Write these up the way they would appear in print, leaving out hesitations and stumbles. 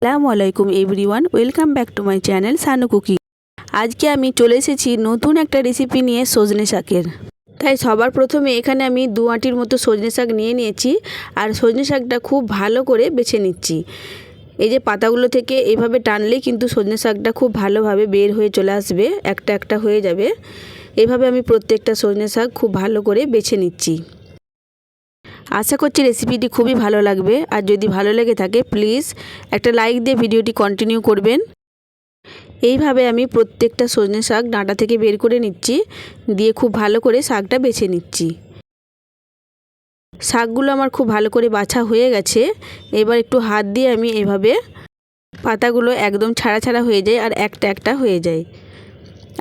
আসসালামু আলাইকুম everyone, welcome back to my channel Sanu cooking. আজকে আমি চলে এসেছি নতুন একটা রেসিপি নিয়ে সজনে শাকের। তাই সবার প্রথমে এখানে আমি 2 আঁটির মতো সজনে শাক নিয়ে নিয়েছি আর সজনে শাকটা খুব ভালো করে বেছে নিচ্ছি। এই যে পাতাগুলো থেকে এইভাবে টানলে কিন্তু সজনে শাকটা খুব ভালোভাবে বের হয়ে চলে আসবে, একটা একটা হয়ে যাবে। এইভাবে আমি প্রত্যেকটা সজনে শাক খুব ভালো করে বেছে নিচ্ছি। আশা করছি রেসিপিটি খুবই ভালো লাগবে, আর যদি ভালো লেগে থাকে প্লিজ একটা লাইক দিয়ে ভিডিওটি কন্টিনিউ করবেন। এইভাবে আমি প্রত্যেকটা সজনে শাক ডাঁটা থেকে বের করে নিচ্ছি, দিয়ে খুব ভালো করে শাকটা বেছে নিচ্ছি। শাকগুলো আমার খুব ভালো করে বাছা হয়ে গেছে। এবার একটু হাত দিয়ে আমি এইভাবে পাতাগুলো একদম ছাড়া ছাড়া হয়ে যায় আর একটা একটা হয়ে যায়।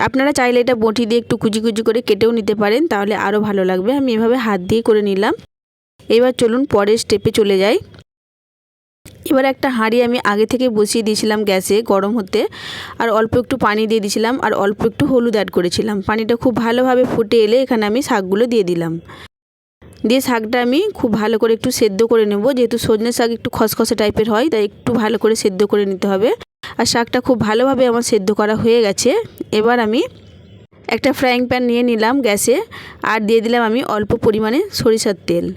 আপনারা চাইলে এটা বটি দিয়ে একটু কুচি কুচি করে কেটেও নিতে পারেন, তাহলে আরও ভালো লাগবে। আমি এভাবে হাত দিয়ে করে নিলাম। এবার চলুন পরের স্টেপে চলে যাই। এবার একটা হাঁড়ি আমি আগে থেকে বসিয়ে দিয়েছিলাম গ্যাসে গরম হতে, আর অল্প একটু পানি দিয়ে দিয়েছিলাম আর অল্প একটু হলুদ অ্যাড করেছিলাম। পানিটা খুব ভালোভাবে ফুটে এলে এখানে আমি শাকগুলো দিয়ে দিলাম। দিয়ে শাকটা আমি খুব ভালো করে একটু সেদ্ধ করে নেব। যেহেতু সজনে শাক একটু খসখসে টাইপের হয়, তাই একটু ভালো করে সেদ্ধ করে নিতে হবে। আর শাকটা খুব ভালোভাবে আমার সেদ্ধ করা হয়ে গেছে। এবার আমি একটা ফ্রাইং প্যান নিয়ে নিলাম গ্যাসে, আর দিয়ে দিলাম আমি অল্প পরিমাণে সরিষার তেল।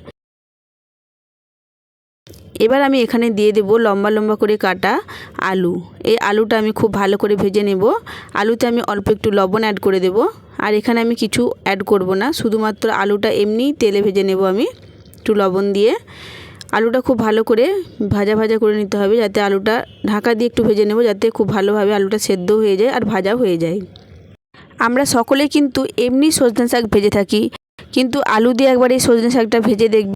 এবার আমি এখানে দিয়ে দেব লম্বা লম্বা করে কাটা আলু। এই আলুটা আমি খুব ভালো করে ভেজে নেব। আলুতে আমি অল্প একটু লবণ অ্যাড করে দেব, আর এখানে আমি কিছু অ্যাড করব না, শুধুমাত্র আলুটা এমনিই তেলে ভেজে নেব আমি একটু লবণ দিয়ে। আলুটা খুব ভালো করে ভাজা ভাজা করে নিতে হবে, যাতে আলুটা ঢাকা দিয়ে একটু ভেজে নেব, যাতে খুব ভালোভাবে আলুটা সেদ্ধ হয়ে যায় আর ভাজা হয়ে যায়। আমরা সকলে কিন্তু এমনি সজনে শাক ভেজে থাকি, কিন্তু আলু দিয়ে একবার এই সজনে শাকটা ভেজে দেখব,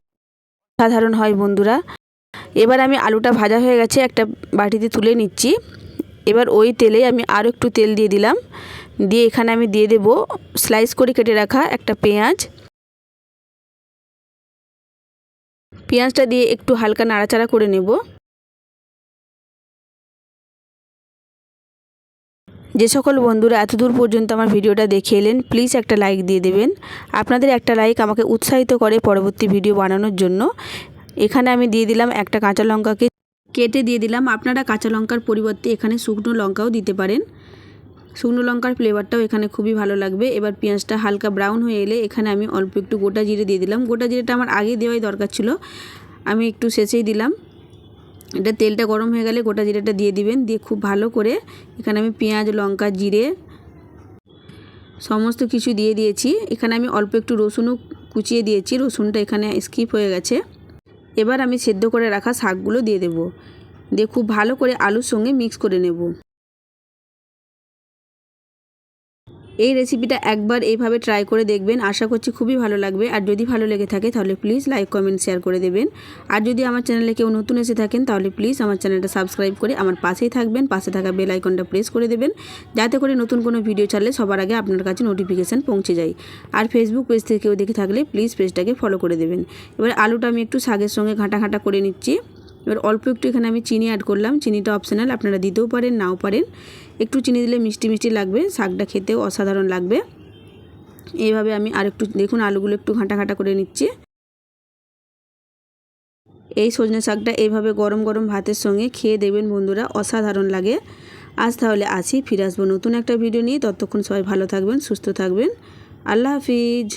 সাধারণ হয় বন্ধুরা। এবার আমি আলুটা ভাজা হয়ে গেছে, একটা বাটিতে তুলে নিচ্ছি। এবার ওই তেলে আমি আরও একটু তেল দিয়ে দিলাম, দিয়ে এখানে আমি দিয়ে দেব স্লাইস করে কেটে রাখা একটা পেঁয়াজ। পেঁয়াজটা দিয়ে একটু হালকা নাড়াচাড়া করে নেব। যে সকল বন্ধুরা এতদূর পর্যন্ত আমার ভিডিওটা দেখে এলেন, প্লিজ একটা লাইক দিয়ে দেবেন। আপনাদের একটা লাইক আমাকে উৎসাহিত করে পরবর্তী ভিডিও বানানোর জন্য। এখানে আমি দিয়ে দিলাম একটা কাঁচা লঙ্কাকে কেটে দিয়ে দিলাম। আপনারা কাঁচা লঙ্কার পরিবর্তে এখানে শুকনো লঙ্কাও দিতে পারেন, শুকনো লঙ্কার ফ্লেভারটাও এখানে খুবই ভালো লাগবে। এবার পেঁয়াজটা হালকা ব্রাউন হয়ে এলে এখানে আমি অল্প একটু গোটা জিরে দিয়ে দিলাম। গোটা জিরেটা আমার আগে দেওয়াই দরকার ছিল, আমি একটু শেষেই দিলাম। এটা তেলটা গরম হয়ে গেলে গোটা জিরেটা দিয়ে দিবেন। দিয়ে খুব ভালো করে এখানে আমি পেঁয়াজ, লঙ্কা, জিরে সমস্ত কিছু দিয়ে দিয়েছি। এখানে আমি অল্প একটু রসুনও কুচিয়ে দিয়েছি, রসুনটা এখানে স্কিপ হয়ে গেছে। এবার আমি সেদ্ধ করে রাখা শাকগুলো দিয়ে দেব, দিয়ে খুব ভালো করে আলুর সঙ্গে মিক্স করে নেব। এই রেসিপিটা একবার এইভাবে ট্রাই করে দেখবেন, আশা করছি খুবই ভালো লাগবে। আর যদি ভালো লেগে থাকে তাহলে প্লিজ লাইক, কমেন্ট, শেয়ার করে দেবেন। আর যদি আমার চ্যানেলে কেউ নতুন এসে থাকেন তাহলে প্লিজ আমার চ্যানেলটা সাবস্ক্রাইব করে আমার পাশেই থাকবেন, পাশে থাকা বেল আইকনটা প্রেস করে দেবেন, যাতে করে নতুন কোনো ভিডিও ছাড়লে সবার আগে আপনার কাছে নোটিফিকেশান পৌঁছে যায়। আর ফেসবুক পেজ থেকে কেউ দেখে থাকলে প্লিজ পেজটাকে ফলো করে দেবেন। এবার আলুটা আমি একটু শাকের সঙ্গে ঘাঁটা ঘাঁটা করে নিচ্ছি। এবার অল্প একটু এখানে আমি চিনি অ্যাড করলাম, চিনিটা অপশনাল, আপনারা দিতেও পারেন নাও পারেন। একটু চিনি দিলে মিষ্টি মিষ্টি লাগবে, শাকটা খেতেও অসাধারণ লাগবে। এইভাবে আমি আরেকটু দেখুন আলুগুলো একটু ঘাঁটা ঘাঁটা করে নিচ্ছি। এই সজনে শাকটা এইভাবে গরম গরম ভাতের সঙ্গে খেয়ে দেবেন বন্ধুরা, অসাধারণ লাগে। আজ তাহলে আসি, ফিরে আসবো নতুন একটা ভিডিও নিয়ে। ততক্ষণ সবাই ভালো থাকবেন, সুস্থ থাকবেন। আল্লাহ হাফিজ।